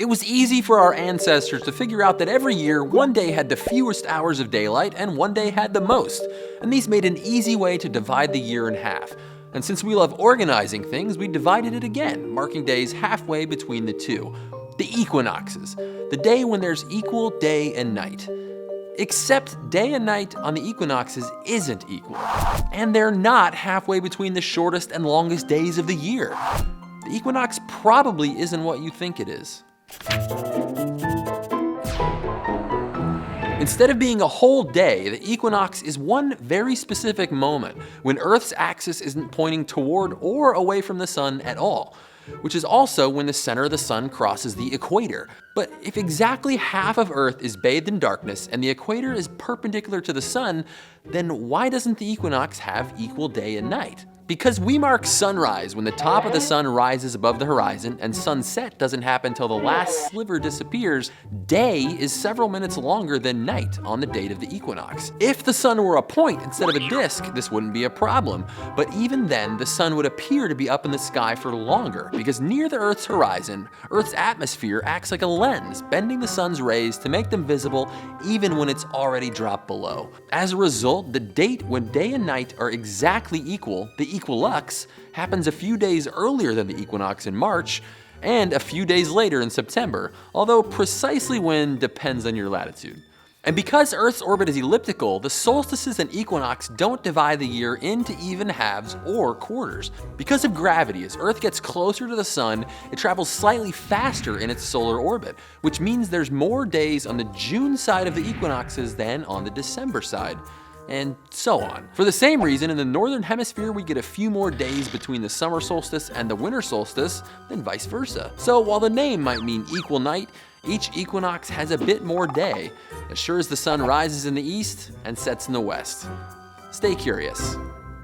It was easy for our ancestors to figure out that every year, one day had the fewest hours of daylight and one day had the most. And these made an easy way to divide the year in half. And since we love organizing things, we divided it again, marking days halfway between the two. The equinoxes, the day when there's equal day and night. Except day and night on the equinoxes isn't equal. And they're not halfway between the shortest and longest days of the year. The equinox probably isn't what you think it is. Instead of being a whole day, the equinox is one very specific moment when Earth's axis isn't pointing toward or away from the sun at all, which is also when the center of the sun crosses the equator. But if exactly half of Earth is bathed in darkness and the equator is perpendicular to the sun, then why doesn't the equinox have equal day and night? Because we mark sunrise when the top of the sun rises above the horizon and sunset doesn't happen until the last sliver disappears, day is several minutes longer than night on the date of the equinox. If the sun were a point instead of a disk, this wouldn't be a problem. But even then, the sun would appear to be up in the sky for longer because near the Earth's horizon, Earth's atmosphere acts like a lens, bending the sun's rays to make them visible even when it's already dropped below. As a result, the date when day and night are exactly equal, the equilux, happens a few days earlier than the equinox in March and a few days later in September, although precisely when depends on your latitude. And because Earth's orbit is elliptical, the solstices and equinox don't divide the year into even halves or quarters. Because of gravity, as Earth gets closer to the sun, it travels slightly faster in its solar orbit, which means there's more days on the June side of the equinoxes than on the December side. And so on. For the same reason, in the northern hemisphere, we get a few more days between the summer solstice and the winter solstice than vice versa. So while the name might mean equal night, each equinox has a bit more day, as sure as the sun rises in the east and sets in the west. Stay curious.